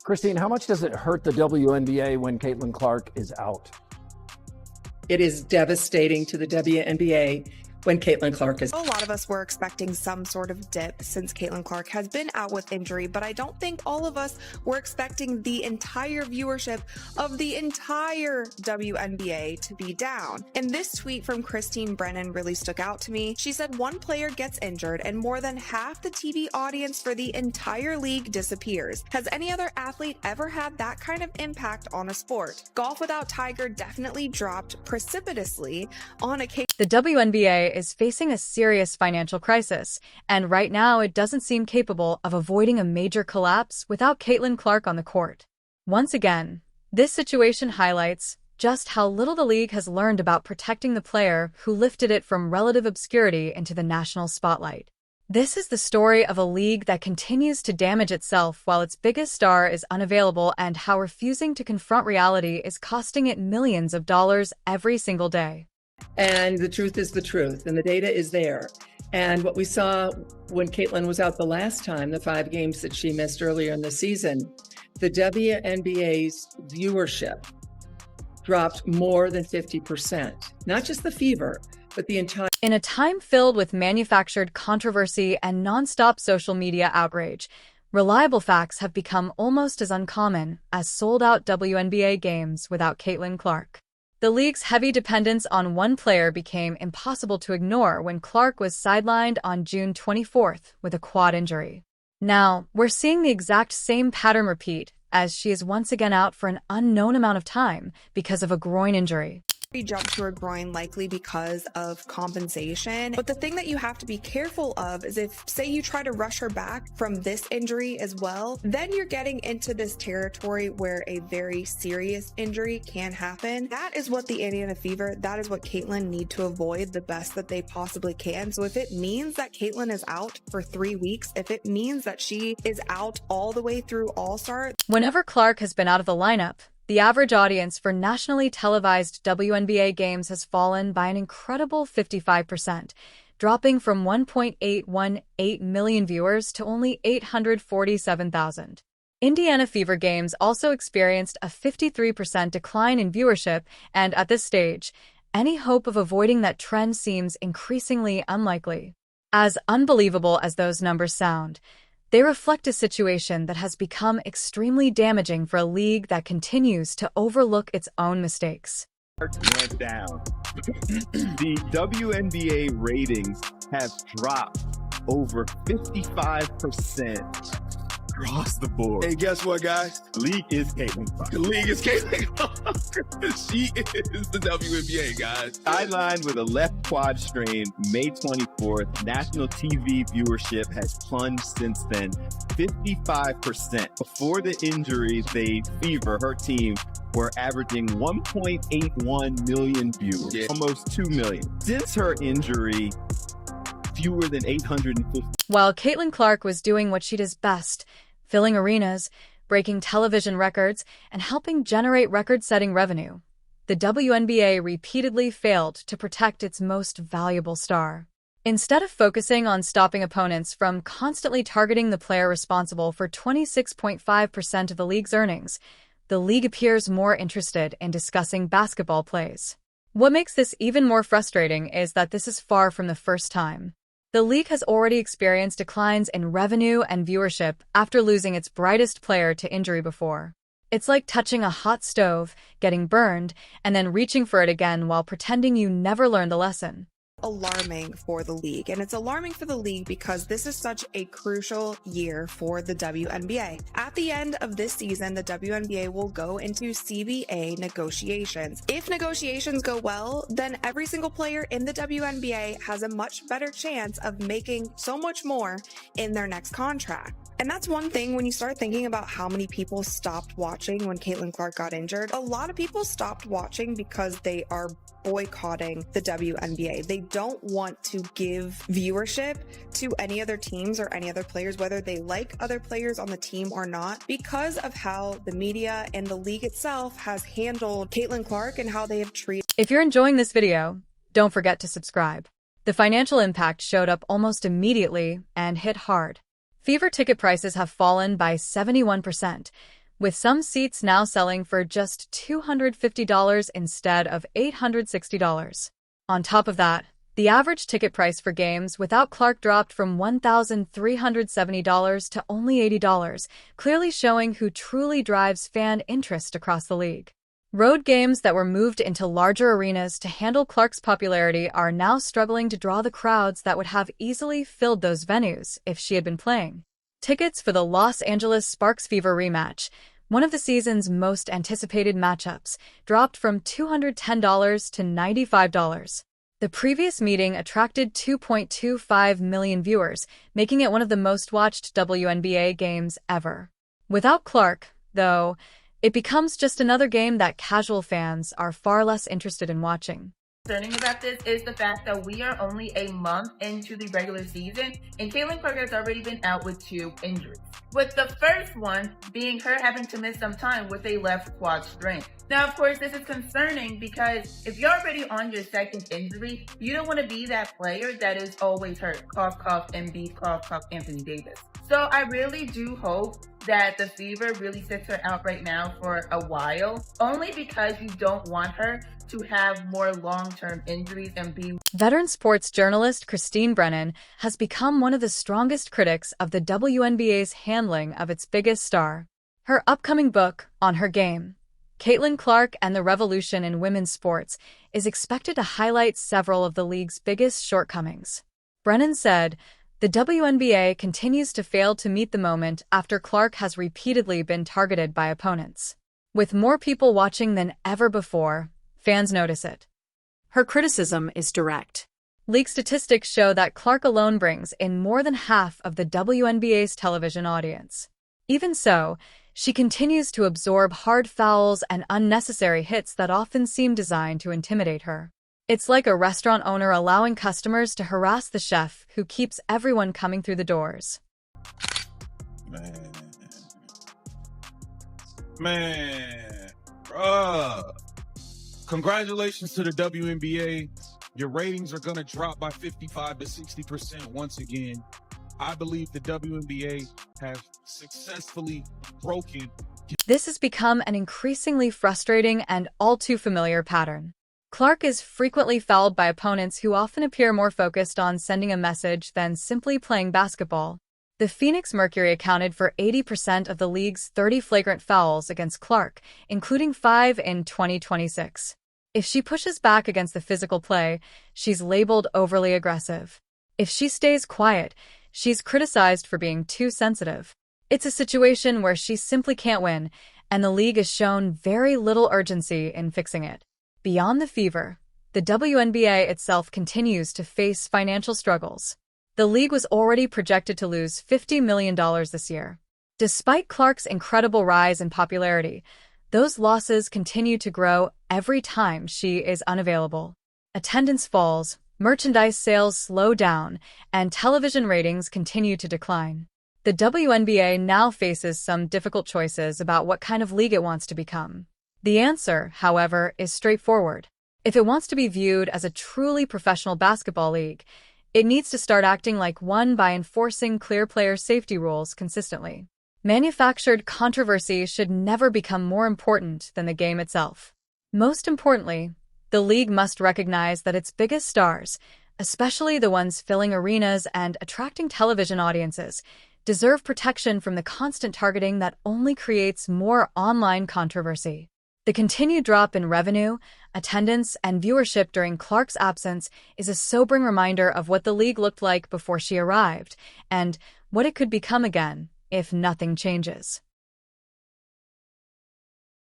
Christine, how much does it hurt the WNBA when Caitlin Clark is out? It is devastating to the WNBA when Caitlin Clark is. A lot of us were expecting some sort of dip since Caitlin Clark has been out with injury, but I don't think all of us were expecting the entire viewership of the entire WNBA to be down. And this tweet from Christine Brennan really stuck out to me. She said one player gets injured and more than half the TV audience for the entire league disappears. Has any other athlete ever had that kind of impact on a sport? Golf without Tiger definitely dropped precipitously on a case. The WNBA is facing a serious financial crisis, and right now it doesn't seem capable of avoiding a major collapse without Caitlin Clark on the court. Once again, this situation highlights just how little the league has learned about protecting the player who lifted it from relative obscurity into the national spotlight. This is the story of a league that continues to damage itself while its biggest star is unavailable, and how refusing to confront reality is costing it millions of dollars every single day. And the truth is the truth, and the data is there. And what we saw when Caitlin was out the last time, the 5 games that she missed earlier in the season, the WNBA's viewership dropped more than 50%. Not just the Fever, but the entire. In a time filled with manufactured controversy and nonstop social media outrage, reliable facts have become almost as uncommon as sold-out WNBA games without Caitlin Clark. The league's heavy dependence on one player became impossible to ignore when Clark was sidelined on June 24th with a quad injury. Now, we're seeing the exact same pattern repeat, as she is once again out for an unknown amount of time because of a groin injury. Jump to her groin, likely because of compensation. But the thing that you have to be careful of is if, say, you try to rush her back from this injury as well, then you're getting into this territory where a very serious injury can happen. That is what the Indiana Fever, that is what Caitlin need to avoid the best that they possibly can. So if it means that Caitlin is out for 3 weeks, if it means that she is out all the way through All-Star. Whenever Clark has been out of the lineup, the average audience for nationally televised WNBA games has fallen by an incredible 55%, dropping from 1.818 million viewers to only 847,000. Indiana Fever games also experienced a 53% decline in viewership, and at this stage, any hope of avoiding that trend seems increasingly unlikely. As unbelievable as those numbers sound, they reflect a situation that has become extremely damaging for a league that continues to overlook its own mistakes. Went down. The WNBA ratings have dropped over 55% across the board. Hey, guess what, guys? The league is Caitlin Clark. The league is Caitlin Clark. She is the WNBA, guys. Sidelined with a left quad strain May 24th. National TV viewership has plunged since then 55%. Before the injury, the Fever, her team, were averaging 1.81 million viewers, almost 2 million. Since her injury, fewer than 850. While Caitlin Clark was doing what she does best, filling arenas, breaking television records, and helping generate record-setting revenue, the WNBA repeatedly failed to protect its most valuable star. Instead of focusing on stopping opponents from constantly targeting the player responsible for 26.5% of the league's earnings, the league appears more interested in discussing basketball plays. What makes this even more frustrating is that this is far from the first time. The league has already experienced declines in revenue and viewership after losing its brightest player to injury before. It's like touching a hot stove, getting burned, and then reaching for it again while pretending you never learned the lesson. Alarming for the league, and it's alarming for the league because this is such a crucial year for the WNBA. At the end of this season, the WNBA will go into CBA negotiations. If negotiations go well, then every single player in the WNBA has a much better chance of making so much more in their next contract. And that's one thing when you start thinking about how many people stopped watching when Caitlin Clark got injured. A lot of people stopped watching because they are boycotting the WNBA. They don't want to give viewership to any other teams or any other players, whether they like other players on the team or not, because of how the media and the league itself has handled Caitlin Clark and how they have treated. If you're enjoying this video, don't forget to subscribe. The financial impact showed up almost immediately and hit hard. Fever ticket prices have fallen by 71%, with some seats now selling for just $250 instead of $860. On top of that, the average ticket price for games without Clark dropped from $1,370 to only $80, clearly showing who truly drives fan interest across the league. Road games that were moved into larger arenas to handle Clark's popularity are now struggling to draw the crowds that would have easily filled those venues if she had been playing. Tickets for the Los Angeles Sparks Fever rematch, one of the season's most anticipated matchups, dropped from $210 to $95. The previous meeting attracted 2.25 million viewers, making it one of the most watched WNBA games ever. Without Clark, though, it becomes just another game that casual fans are far less interested in watching. Concerning about this is the fact that we are only a month into the regular season, and Caitlin Clark has already been out with 2 injuries, with the first one being her having to miss some time with a left quad strain. Now, of course, this is concerning because if you're already on your second injury, you don't want to be that player that is always hurt. Cough, cough, Embiid, cough, cough, Anthony Davis. So I really do hope that the Fever really sits her out right now for a while, only because you don't want her to have more long-term injuries and be... Veteran sports journalist Christine Brennan has become one of the strongest critics of the WNBA's handling of its biggest star. Her upcoming book, On Her Game, Caitlin Clark and the Revolution in Women's Sports, is expected to highlight several of the league's biggest shortcomings. Brennan said, "The WNBA continues to fail to meet the moment after Clark has repeatedly been targeted by opponents. With more people watching than ever before, fans notice it." Her criticism is direct. League statistics show that Clark alone brings in more than half of the WNBA's television audience. Even so, she continues to absorb hard fouls and unnecessary hits that often seem designed to intimidate her. It's like a restaurant owner allowing customers to harass the chef who keeps everyone coming through the doors. Man, bruh. Congratulations to the WNBA. Your ratings are going to drop by 55 to 60% once again. I believe the WNBA has successfully broken. This has become an increasingly frustrating and all too familiar pattern. Clark is frequently fouled by opponents who often appear more focused on sending a message than simply playing basketball. The Phoenix Mercury accounted for 80% of the league's 30 flagrant fouls against Clark, including 5 in 2026. If she pushes back against the physical play, she's labeled overly aggressive. If she stays quiet, she's criticized for being too sensitive. It's a situation where she simply can't win, and the league has shown very little urgency in fixing it. Beyond the Fever, the WNBA itself continues to face financial struggles. The league was already projected to lose $50 million this year. Despite Clark's incredible rise in popularity, those losses continue to grow every time she is unavailable. Attendance falls, merchandise sales slow down, and television ratings continue to decline. The WNBA now faces some difficult choices about what kind of league it wants to become. The answer, however, is straightforward. If it wants to be viewed as a truly professional basketball league, it needs to start acting like one by enforcing clear player safety rules consistently. Manufactured controversy should never become more important than the game itself. Most importantly, the league must recognize that its biggest stars, especially the ones filling arenas and attracting television audiences, deserve protection from the constant targeting that only creates more online controversy. The continued drop in revenue, attendance, and viewership during Clark's absence is a sobering reminder of what the league looked like before she arrived, and what it could become again if nothing changes.